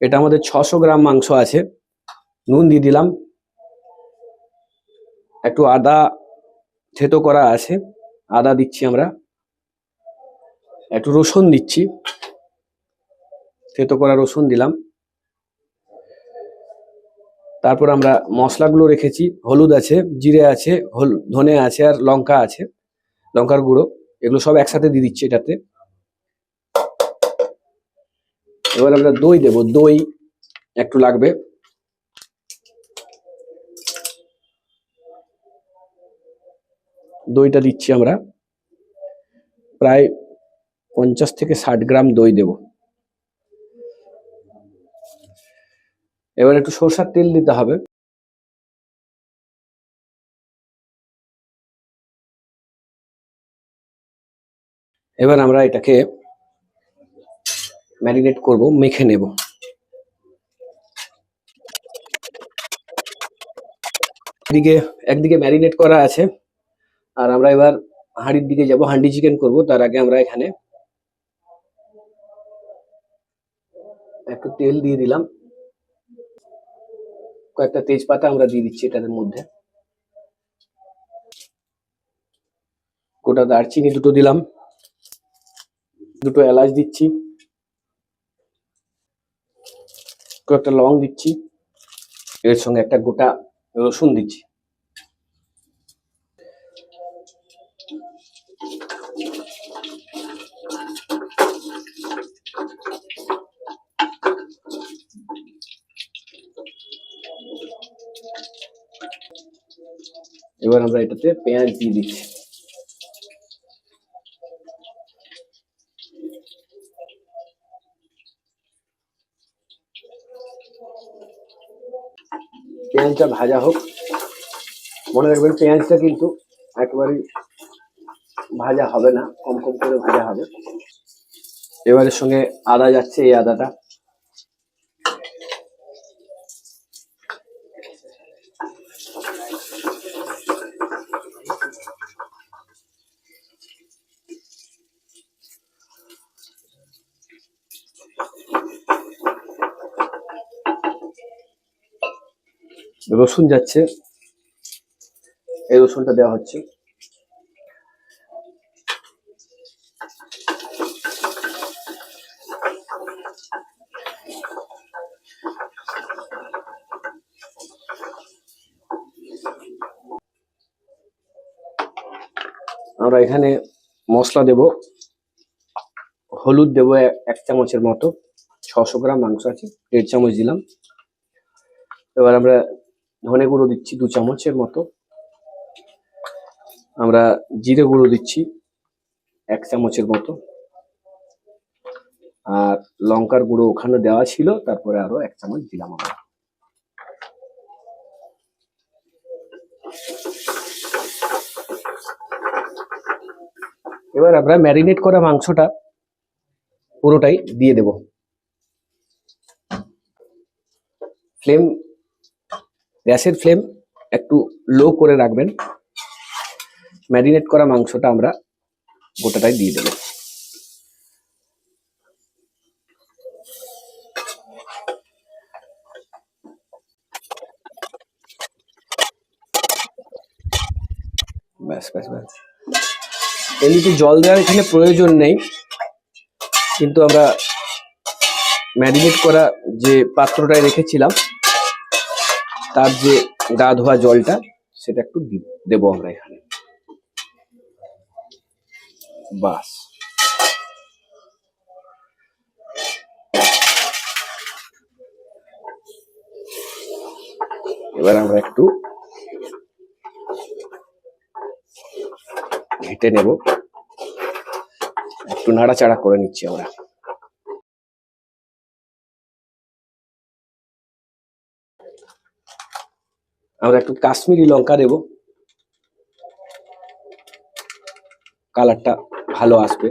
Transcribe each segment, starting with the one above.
এটা আমাদের 600 গ্রাম মাংস আছে। নুন দিয়ে দিলাম, একটু আদা থেতো করা আছে, আদা দিচ্ছি আমরা, একটু রসুন দিচ্ছি, থেতো করা রসুন দিলাম। তারপর আমরা মশলাগুলো রেখেছি, হলুদ আছে, জিরে আছে, ধনে আছে, আর লঙ্কা আছে, লঙ্কার গুঁড়ো, এগুলো সব একসাথে দিয়ে দিচ্ছি এটাতে। এবার আমরা দই দেব, দই একটু লাগবে। দইটা দিচ্ছি আমরা, প্রায় 50 থেকে 60 গ্রাম দই দেব। এবার একটু সরষের তেল দিতে হবে। এবার আমরা এটাকে ম্যারিনেট করব, মেখে নেব। একদিকে ম্যারিনেট করা আছে, আর আমরা এবার হাঁড়ির দিকে যাব, হান্ডি চিকেন করব। তার আগে আমরা এখানে একটু তেল দিয়ে দিলাম, কয়েকটা তেজপাতা আমরা দিয়ে দিচ্ছি এটার মধ্যে, গোটা দারচিনি দুটো দিলাম, দুটো এলাচ দিচ্ছি, কয়েকটা লং দিচ্ছি, এর সঙ্গে একটা গোটা রসুন দিচ্ছি। এবার আমরা এটাতে পেঁয়াজ দিয়ে দিচ্ছি। পেঁয়াজটা ভাজা হোক। মনে রাখবেন পেঁয়াজটা কিন্তু একেবারে ভাজা হবে না, কম কম করে ভাজা হবে। এবারের সঙ্গে আদা যাচ্ছে, এই আদাটা রসুন যাচ্ছে, এই রসুনটা দেওয়া হচ্ছে। আমরা এখানে মশলা দেব, হলুদ দেব 1 চামচের মতো, 600 গ্রাম মাংস আছে, 1.5 চামচ দিলাম। এবার আমরা ধনে গুঁড়ো দিচ্ছি 2 চামচের মতো, আমরা জিরে গুঁড়ো দিচ্ছি 1 চামচের মতো, আর লঙ্কার গুঁড়ো ওখানে দেওয়া ছিল, তারপরে আরো 1 চামচ দিলাম আমরা। এবার আমরা ম্যারিনেট করা মাংসটা পুরোটাই দিয়ে দেব। গ্যাসের ফ্লেম একটু লো করে রাখবেন। ম্যারিনেট করা মাংসটা আমরা গোটাটাই দিয়ে দেব। ব্যাস ব্যাস ব্যাস, এমনিতে জল দেওয়ার এখানে প্রয়োজন নেই, কিন্তু আমরা ম্যারিনেট করা যে পাত্রটায় রেখেছিলাম তার যে গা ধোয়া জলটা, সেটা একটু দেবো আমরা এখানে। বাস, এবার আমরা একটু ঘেটে নেব, একটু নাড়াচাড়া করে নিচ্ছি আমরা। আমরা একটু কাশ্মীরি লঙ্কা দেব, কালারটা ভালো আসবে।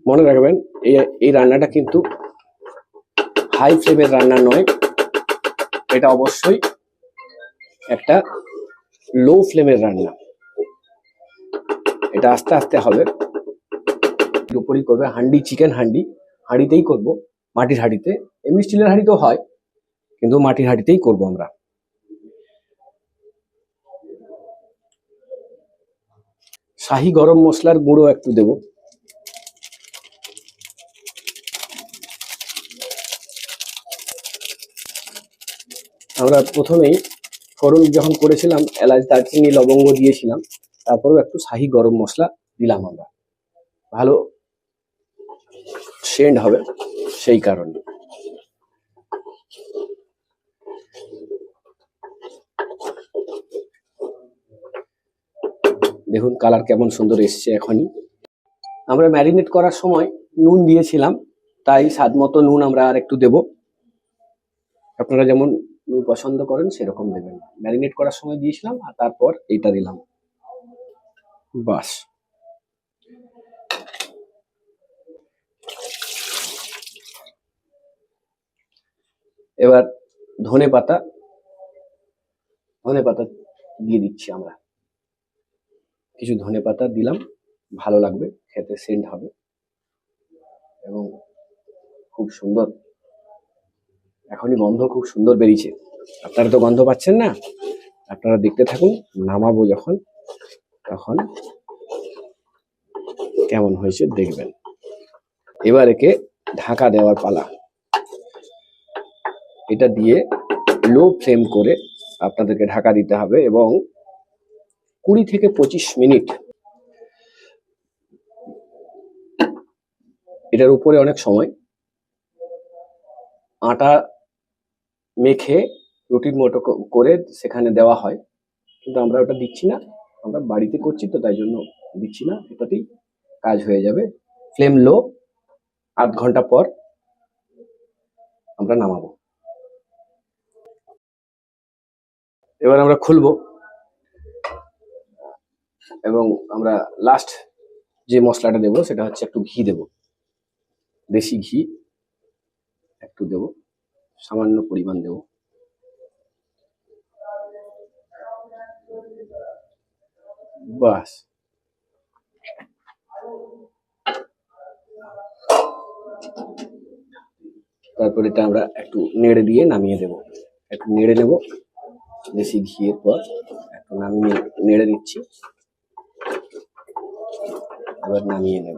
মনে রাখবেন এই রান্নাটা কিন্তু হাই ফ্লেমের রান্না নয়, এটা অবশ্যই একটা লো ফ্লেমের রান্না। এটা আস্তে আস্তে হবে, উপরই করবে। হান্ডি, চিকেন হাঁড়িতেই করব, মাটির হাঁড়িতে। এমনি স্টিলের হাঁড়িতেও হয়, কিন্তু মাটির হাঁড়িতেই করব আমরা। শাহি গরম মশলার গুঁড়ো একটু দেব। আমরা প্রথমেই ফোড়ন যখন করেছিলাম এলাচ, দারচিনি, লবঙ্গ দিয়েছিলাম, তারপরেও একটু শাহি গরম মশলা দিলাম আমরা, ভালো সেন্ট হবে সেই কারণে। দেখুন কালার কেমন সুন্দর এসছে এখনই। আমরা ম্যারিনেট করার সময় নুন দিয়েছিলাম, তাই স্বাদ মতো নুন আমরা আর একটু দেব। আপনারা যেমন নুন পছন্দ করেন সেরকম দেবেন। ম্যারিনেট করার সময় দিয়েছিলাম আর তারপর এইটা দিলাম, বাস। এবার ধনে পাতা দিয়ে দিচ্ছি আমরা। কিছু ধনে পাতা দিলাম, ভালো লাগবে খেতে, সেন্ট হবে এবং খুব সুন্দর। এখনই গন্ধ খুব সুন্দর বেরিয়েছে। আপনারা তো গন্ধ পাচ্ছেন না, আপনারা দেখতে থাকুন। নামাবো যখন, তখন কেমন হয়েছে দেখবেন। এবার একে ঢাকা দেওয়ার পালা। এটা দিয়ে লো ফ্লেম করে আপনাদেরকে ঢাকা দিতে হবে এবং 20 থেকে 25 মিনিট এটার উপরে অনেক সময় আটা মেখে রুটির মতো করে সেখানে দেওয়া হয়, কিন্তু আমরা ওটা দিচ্ছি না। আমরা বাড়িতে করছি তো তাই জন্য দিচ্ছি না, এটাতেই কাজ হয়ে যাবে। ফ্লেম লো, আধ ঘন্টা পর আমরা নামাবো। এবার আমরা খুলবো এবং আমরা লাস্ট যে মশলাটা দেবো সেটা হচ্ছে একটু ঘি দেব, দেশি ঘি একটু দেব, সামান্য পরিমাণ দেব। বাস, তারপর এটা আমরা একটু নেড়ে দিয়ে নামিয়ে দেব। একটু নেড়ে নেব, দেশি ঘিয়ের পর একটু নামিয়ে নেড়ে নিচ্ছি, এবার নামিয়ে নেব।